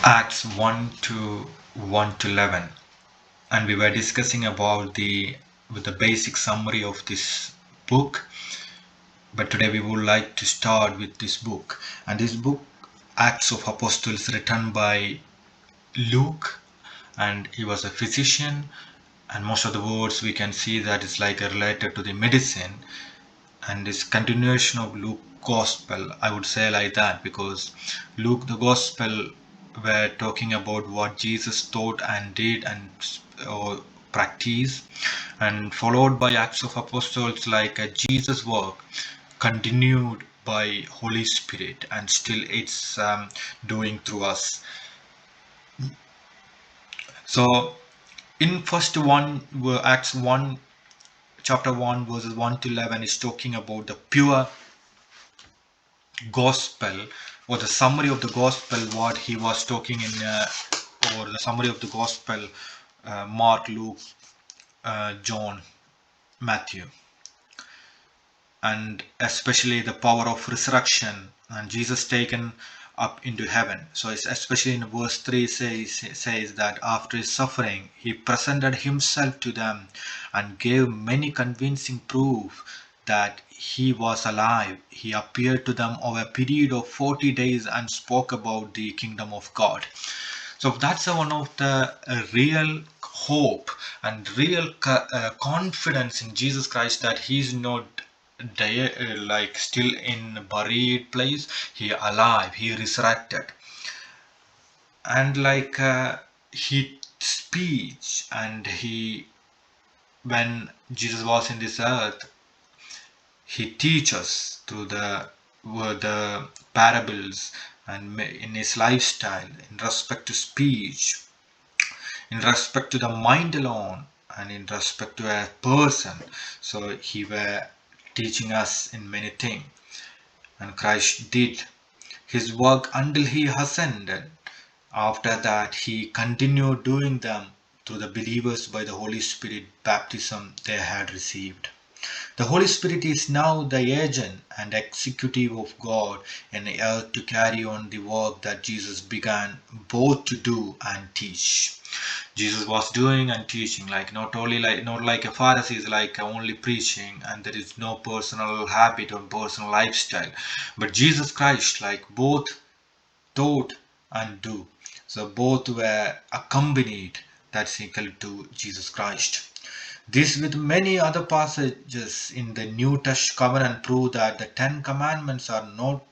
Acts 1 to 1 to 11, and we were discussing about the basic summary of this book. But today we would like to start with this book, and this book, Acts of Apostles, written by Luke, and he was a physician, and most of the words we can see that is like related to the medicine, and this continuation of Luke gospel, I would say like that, because Luke the gospel were talking about what Jesus taught and did and practiced, and followed by Acts of Apostles like a Jesus work continued by Holy Spirit, and still it's doing through us. So in first one, Acts 1, chapter 1 verses 1 to 11 is talking about the pure gospel, or the summary of the gospel, what he was talking in, or the summary of the gospel, Mark, Luke, John, Matthew, and especially the power of resurrection and Jesus taken up into heaven. So it's especially in verse 3 says that after his suffering he presented himself to them and gave many convincing proof that he was alive. He appeared to them over a period of 40 days and spoke about the kingdom of God. So that's one of the real hope and real confidence in Jesus Christ, that he's not like still in buried place. He alive, he resurrected, and like he speech, and he, when Jesus was in this earth, he teaches through the parables and in his lifestyle, in respect to speech, in respect to the mind alone, and in respect to a person. So he were teaching us in many things, and Christ did his work until he ascended. After that he continued doing them through the believers by the Holy Spirit baptism they had received. The Holy Spirit is now the agent and executive of God in the earth to carry on the work that Jesus began both to do and teach. Jesus was doing and teaching, like not like a Pharisee, like only preaching, and there is no personal habit or personal lifestyle. But Jesus Christ, like both taught and do. So both were accompanied. That's equal to Jesus Christ. This, with many other passages in the New Testament covenant, prove that the Ten Commandments are not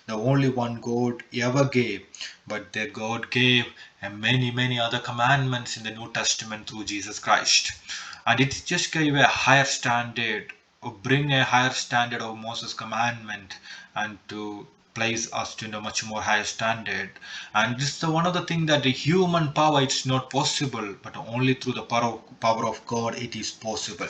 the only one God ever gave, but that God gave many other commandments in the New Testament through Jesus Christ. And it just gave a higher standard, or bring a higher standard of Moses' commandment, and to place us to a much more higher standard. And this is the one of the things that the human power, it's not possible, but only through the power of God it is possible.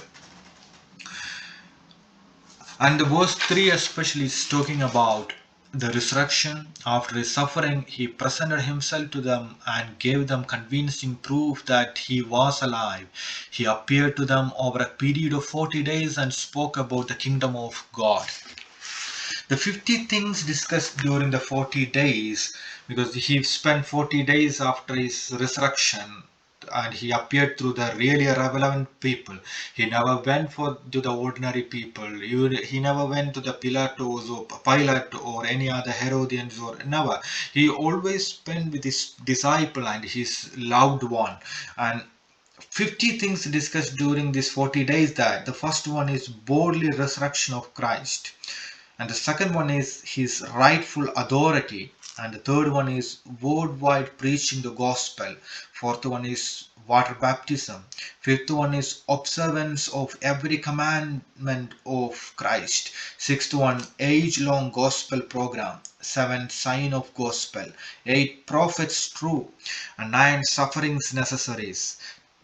And the verse 3 especially is talking about the resurrection. After his suffering, he presented himself to them and gave them convincing proof that he was alive. He appeared to them over a period of 40 days and spoke about the kingdom of God. The 50 things discussed during the 40 days, because he spent 40 days after his resurrection, and he appeared through the really relevant people. He never went to the ordinary people. He never went to the Pilate or any other Herodians, or never. He always spent with his disciple and his loved one. And 50 things discussed during these 40 days, that the first one is bodily resurrection of Christ, and the second one is his rightful authority, and the third one is worldwide preaching the gospel, fourth one is water baptism, fifth one is observance of every commandment of Christ, sixth one age-long gospel program, seventh sign of gospel, eight prophets true, and nine sufferings necessaries,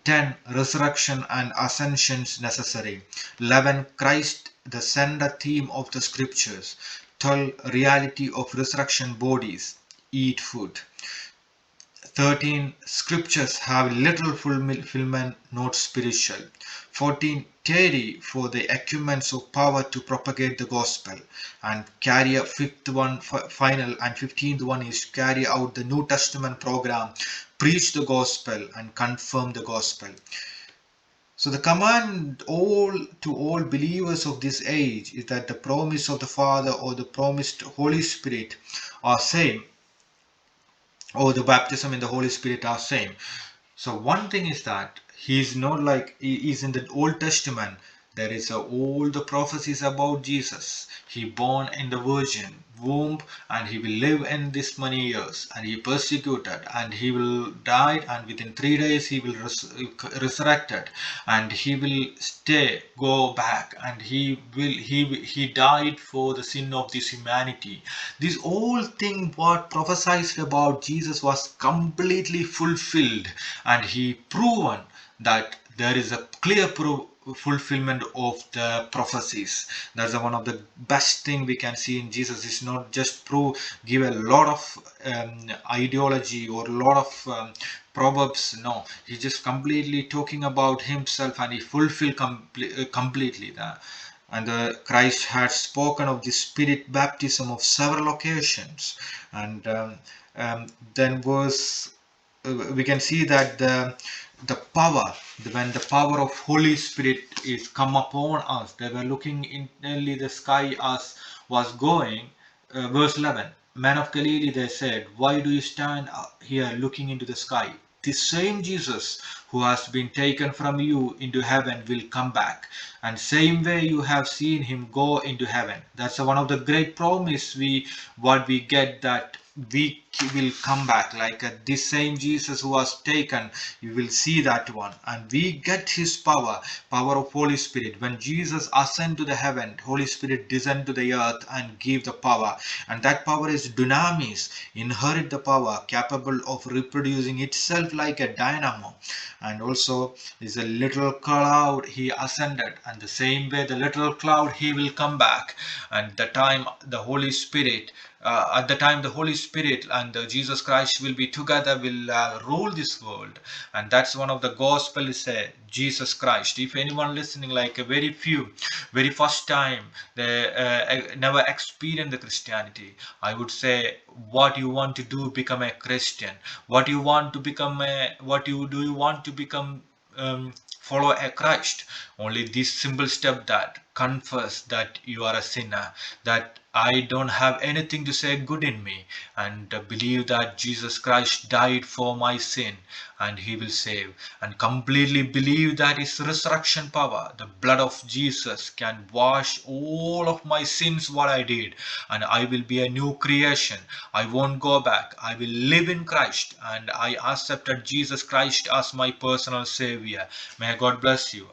10 resurrection and ascensions necessary, 11 Christ the center theme of the scriptures, 12 reality of resurrection bodies, eat food, 13 scriptures have literal fulfillment, not spiritual. 14 tarry for the acumen of power to propagate the gospel and carry a fifth one final, and 15th one is carry out the New Testament program, preach the gospel and confirm the gospel. So the command all to all believers of this age is that the promise of the Father or the promised Holy Spirit are same, or the baptism in the Holy Spirit are same. So one thing is that he's not like he is in the Old Testament. There is all the prophecies about Jesus. He born in the virgin womb, and he will live in this many years, and he persecuted, and he will die, and within 3 days he will resurrected, and he will stay, go back, and he died for the sin of this humanity. This whole thing what prophesied about Jesus was completely fulfilled, and he proven that there is a clear fulfillment of the prophecies. That's one of the best thing we can see in Jesus. Is not just give a lot of ideology or a lot of proverbs. No, he's just completely talking about himself, and he fulfilled completely that. And Christ had spoken of the spirit baptism of several occasions. And then verse we can see that the power, when the power of Holy Spirit is come upon us, they were looking intently the sky as was going. Verse 11, men of Galilee, they said, why do you stand here looking into the sky? The same Jesus who has been taken from you into heaven will come back, and same way you have seen him go into heaven. That's one of the great promise we get, that we will come back, like this same Jesus who was taken, you will see that one, and we get his power of Holy Spirit. When Jesus ascend to the heaven, Holy Spirit descend to the earth and give the power, and that power is dunamis, inherit the power, capable of reproducing itself like a dynamo. And also is a little cloud he ascended, and the same way the little cloud he will come back. And the time the Holy Spirit at the time the Holy Spirit and Jesus Christ will be together, will rule this world. And that's one of the gospel is Jesus Christ. If anyone listening, like a very few, very first time they never experienced the Christianity, I would say, what you want to do, become a Christian. What you want to become what you want to become, follow a Christ. Only this simple step, that confess that you are a sinner, that I don't have anything to say good in me, and believe that Jesus Christ died for my sin and he will save, and completely believe that his resurrection power, the blood of Jesus, can wash all of my sins what I did, and I will be a new creation. I won't go back. I will live in Christ, and I accepted Jesus Christ as my personal savior. May God bless you.